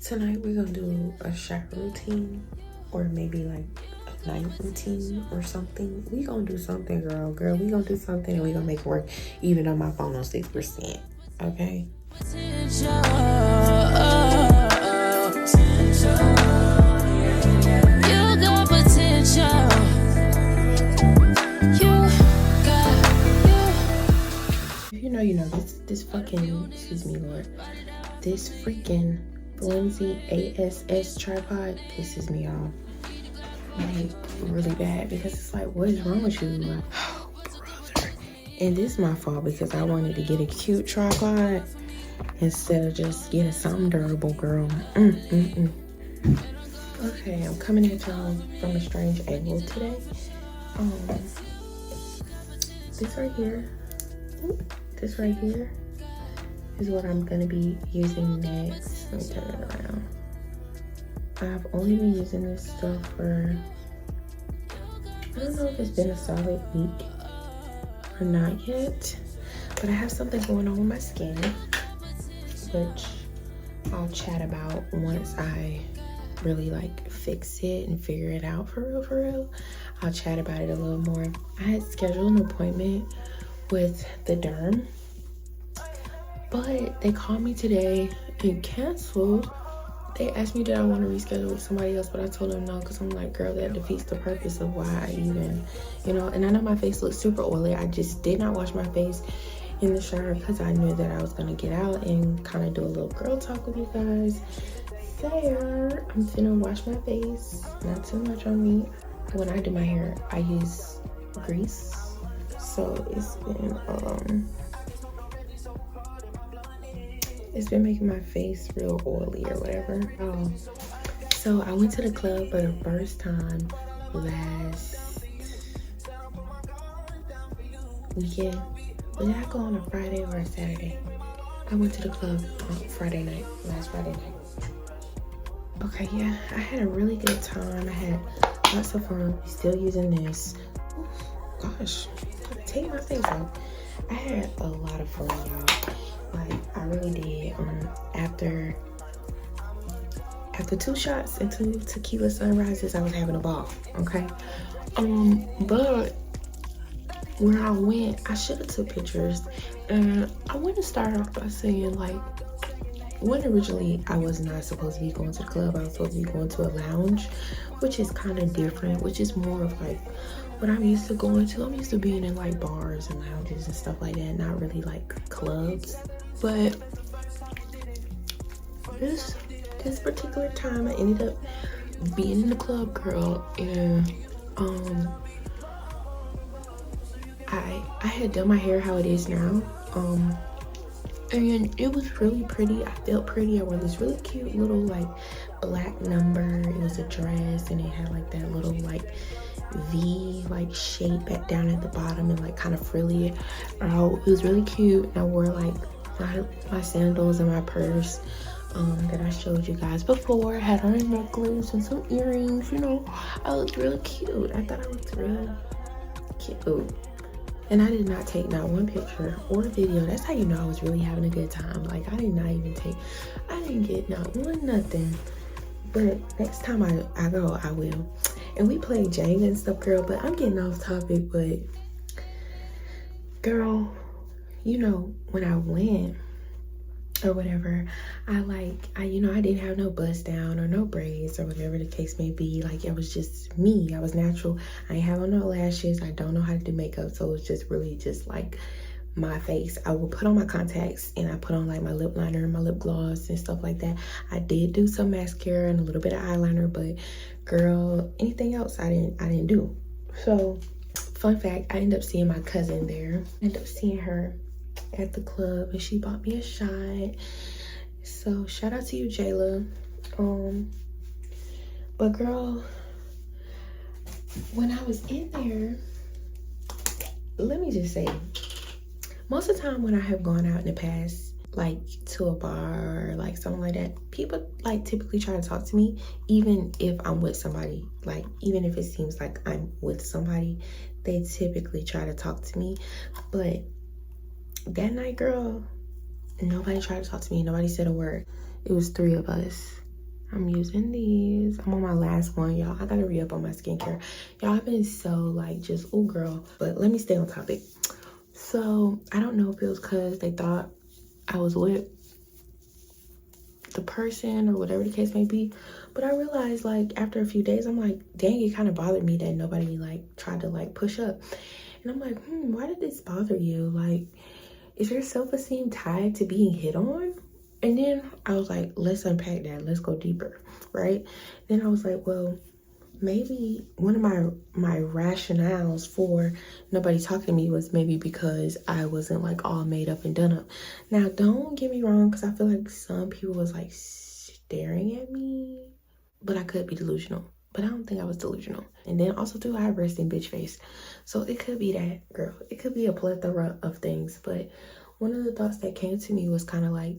Tonight we're gonna do a shower routine, or maybe like a night routine or something. We gonna do something, girl. We gonna do something and we gonna make it work, even though my phone on 6%. Okay. If you know, you know. This fucking, excuse me, Lord. This freaking flimsy ASS tripod pisses me off, like, really bad, because it's like, what is wrong with you? Like, oh, brother. And this is my fault, because I wanted to get a cute tripod instead of just getting something durable, girl. Okay, I'm coming at y'all from a strange angle today. This right here is what I'm gonna be using next. Let me turn it around. I've only been using this stuff for, I don't know if it's been a solid week or not yet, but I have something going on with my skin, which I'll chat about once I really like fix it and figure it out for real. I'll chat about it a little more. I had scheduled an appointment with the derm, but they called me today and canceled. They asked me did I want to reschedule with somebody else, but I told them no, because I'm like, girl, that defeats the purpose of why I even, you know. And I know my face looks super oily. I just did not wash my face in the shower because I knew that I was gonna get out and kind of do a little girl talk with you guys. There, I'm finna wash my face, not too much on me. When I do my hair, I use grease, so it's been making my face real oily or whatever. So I went to the club for the first time last weekend. Did I go on a Friday or a Saturday? I went to the club on Friday night, last Friday night. Okay, yeah, I had a really good time. I had lots of fun. Still using this. Ooh, gosh, take my face off. I had a lot of fun, y'all. Like, I really did. After 2 shots and 2 tequila sunrises, I was having a ball, okay? But when I went, I should have took pictures. And I want to start off by saying, like, when originally I was not supposed to be going to the club, I was supposed to be going to a lounge, which is kind of different, which is more of like what I'm used to going to. I'm used to being in like bars and lounges and stuff like that, not really like clubs. But this particular time I ended up being in the club, girl, and I had done my hair how it is now, and it was really pretty. I felt pretty. I wore this really cute little like black number. It was a dress and it had like that little like V like shape down at the bottom and like kind of frilly. It was really cute. And I wore like my sandals and my purse that I showed you guys before. I had on a necklace and some earrings, you know. I looked really cute. I thought I looked really cute. And I did not take not one picture or video. That's how you know I was really having a good time. Like, I didn't get not one nothing. But next time I go, I will. And we played Jenga and stuff, girl, but I'm getting off topic. But girl, you know, when I went or whatever, I didn't have no bust down or no braids or whatever the case may be. Like, it was just me. I was natural. I ain't have on no lashes. I don't know how to do makeup, so it was just really just like my face. I would put on my contacts and I put on like my lip liner and my lip gloss and stuff like that. I did do some mascara and a little bit of eyeliner, but girl, anything else I didn't do. So fun fact, I ended up seeing my cousin there. I ended up seeing her at the club and she bought me a shot. So shout out to you, Jayla. But girl, when I was in there, let me just say, most of the time when I have gone out in the past, like to a bar or like something like that, people like typically try to talk to me, even if I'm with somebody. Like, even if it seems like I'm with somebody, they typically try to talk to me. But that night, girl, nobody tried to talk to me. Nobody said a word. It was 3 of us. I'm using these. I'm on my last one, y'all. I gotta re-up on my skincare. Y'all, I've been so like just, oh girl. But let me stay on topic. So I don't know if it was because they thought I was with the person or whatever the case may be, but I realized like after a few days, I'm like, dang, it kind of bothered me that nobody like tried to like push up. And I'm like, why did this bother you? Like, is your self-esteem tied to being hit on? And then I was like, let's unpack that. Let's go deeper, right? Then I was like, well, maybe one of my rationales for nobody talking to me was maybe because I wasn't like all made up and done up. Now, don't get me wrong, because I feel like some people was like staring at me, but I could be delusional. But I don't think I was delusional. And then also too, I have resting bitch face. So it could be that, girl. It could be a plethora of things. But one of the thoughts that came to me was kind of like,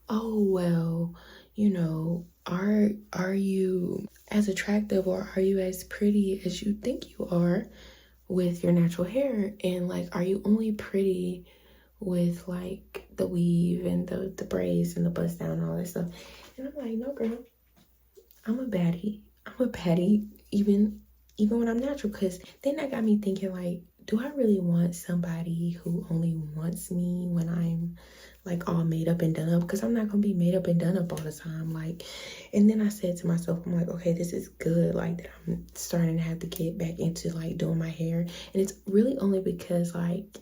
oh, well, you know, are you as attractive or are you as pretty as you think you are with your natural hair? And like, are you only pretty with like the weave and the braids and the bust down and all that stuff? And I'm like, no, girl, I'm a baddie. I'm a baddie even when I'm natural. Because then that got me thinking like, do I really want somebody who only wants me when I'm like all made up and done up? Because I'm not gonna be made up and done up all the time. Like, and then I said to myself, I'm like, okay, this is good. Like that I'm starting to have to get back into like doing my hair. And it's really only because like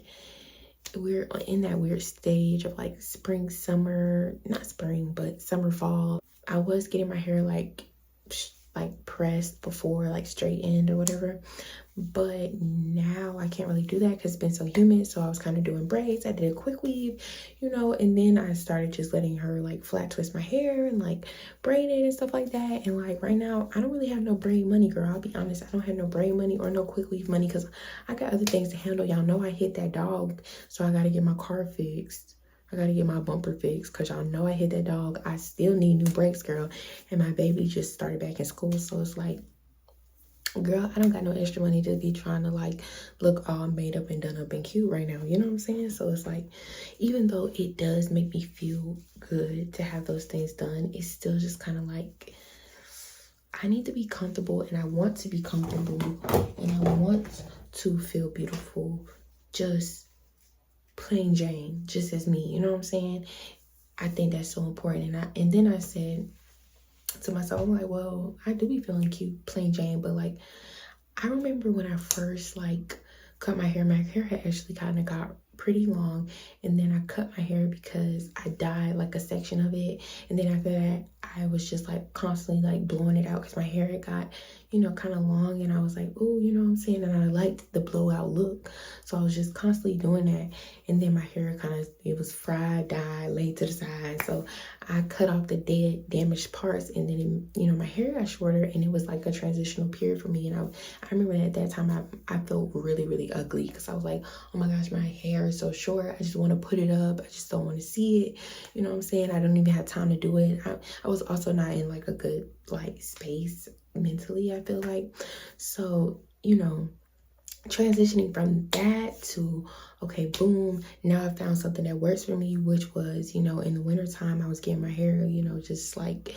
we're in that weird stage of like spring, summer, not spring, but summer, fall. I was getting my hair like pressed before, like straightened or whatever, but now I can't really do that because it's been so humid. So I was kind of doing braids. I did a quick weave, you know, and then I started just letting her like flat twist my hair and like braid it and stuff like that. And like right now I don't really have no braid money, girl. I'll be honest, I don't have no braid money or no quick weave money because I got other things to handle. Y'all know I hit that dog, so I gotta get my car fixed. I gotta get my bumper fixed because y'all know I hit that dog. I still need new brakes, girl. And my baby just started back in school. So it's like, girl, I don't got no extra money to be trying to like look all made up and done up and cute right now. You know what I'm saying? So it's like, even though it does make me feel good to have those things done, it's still just kind of like, I need to be comfortable and I want to be comfortable and I want to feel beautiful. Just plain Jane, just as me, you know what I'm saying? I think that's so important. And then I said to myself, I'm like, well, I do be feeling cute, plain Jane, but like, I remember when I first like cut my hair had actually kind of got pretty long, and then I cut my hair because I dyed like a section of it, and then after that I was just like constantly like blowing it out because my hair had got, you know, kind of long, and I was like, oh, you know what I'm saying, and I liked the blowout look, so I was just constantly doing that. And then my hair kind of, it was fried, dyed, laid to the side, so I cut off the dead damaged parts, and then it, you know, my hair got shorter, and it was like a transitional period for me. And I remember at that time I felt really, really ugly because I was like, oh my gosh, my hair is so short, I just want to put it up, I just don't want to see it, you know what I'm saying? I don't even have time to do it. I was also not in like a good like space mentally, I feel like. So, you know, transitioning from that to, okay, boom, now I found something that works for me, which was, you know, in the wintertime I was getting my hair, you know, just like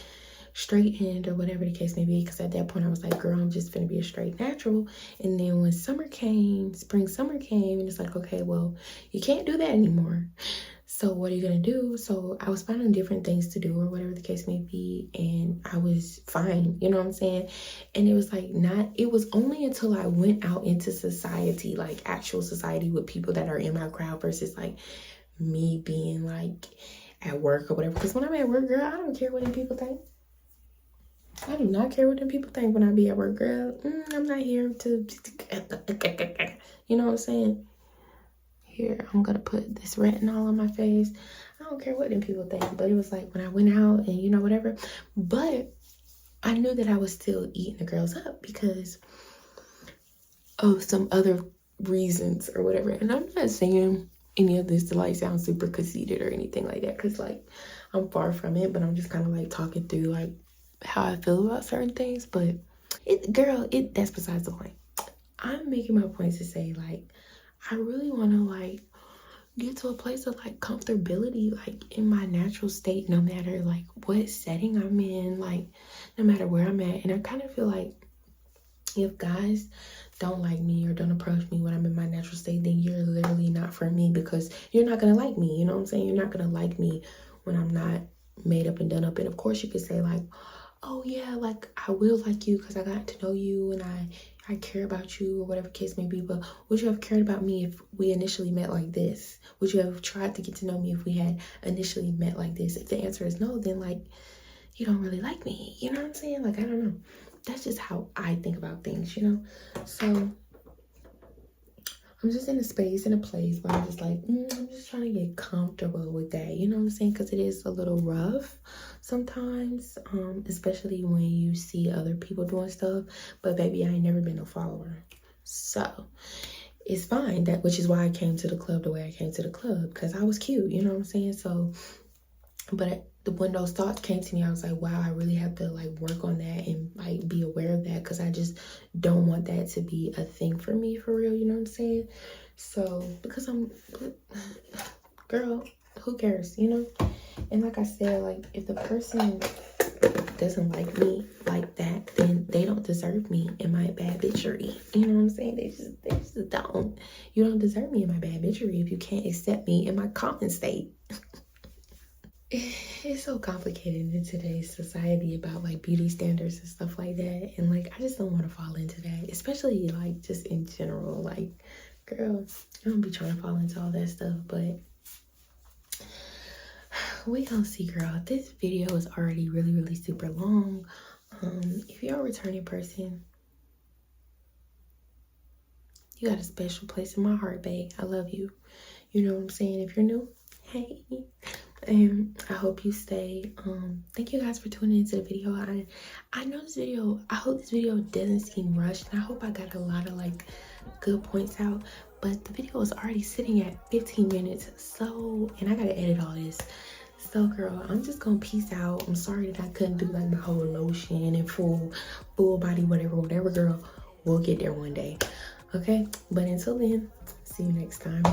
straightened or whatever the case may be, because at that point I was like, girl, I'm just gonna be a straight natural. And then when summer came, spring, summer came, and it's like, okay, well, you can't do that anymore. So what are you gonna do? So I was finding different things to do or whatever the case may be, and I was fine, you know what I'm saying? And it was like, it was only until I went out into society, like actual society with people that are in my crowd versus like me being like at work or whatever. Because when I'm at work, girl, I don't care what them people think. I do not care what them people think when I be at work, girl. I'm not here to, you know what I'm saying? Here, I'm gonna put this retinol on my face. I don't care what them people think, but it was like when I went out and, you know, whatever. But I knew that I was still eating the girls up because of some other reasons or whatever. And I'm not saying any of this to like sound super conceited or anything like that, because like I'm far from it, but I'm just kind of like talking through like how I feel about certain things. But that's besides the point. I'm making my point to say like, I really want to like get to a place of like comfortability, like in my natural state, no matter like what setting I'm in, like no matter where I'm at. And I kind of feel like if guys don't like me or don't approach me when I'm in my natural state, then you're literally not for me, because you're not gonna like me. You know what I'm saying? You're not gonna like me when I'm not made up and done up. And of course you could say like, oh yeah, like I will like you because I got to know you and I care about you, or whatever case may be. But would you have cared about me if we initially met like this? Would you have tried to get to know me if we had initially met like this? If the answer is no, then like you don't really like me. You know what I'm saying? Like, I don't know. That's just how I think about things, you know? So I'm just in a space, in a place where I'm just like, I'm just trying to get comfortable with that. You know what I'm saying? Because it is a little rough sometimes, especially when you see other people doing stuff. But baby, I ain't never been a follower. So it's fine. That, which is why I came to the club the way I came to the club, because I was cute. You know what I'm saying? So, but when those thoughts came to me, I was like, wow, I really have to like work on that and like be aware of that, because I just don't want that to be a thing for me for real. You know what I'm saying? So because girl, who cares, you know? And like I said, like if the person doesn't like me like that, then they don't deserve me in my bad bitchery. You know what I'm saying? They just don't. You don't deserve me in my bad bitchery if you can't accept me in my common state. It's so complicated in today's society about like beauty standards and stuff like that, and like I just don't want to fall into that, especially like just in general. Like, girl, I don't be trying to fall into all that stuff, but we gonna see, girl. This video is already really super long. If you're a returning person, you got a special place in my heart, babe. I love you. You know what I'm saying? If you're new, hey. And I hope you stay. Thank you guys for tuning into the video. I know this video, I hope this video doesn't seem rushed, and I hope I got a lot of like good points out, but the video is already sitting at 15 minutes, so, and I gotta edit all this. So girl, I'm just gonna peace out. I'm sorry that I couldn't do like my whole lotion and full body whatever, girl. We'll get there one day, okay? But until then, see you next time.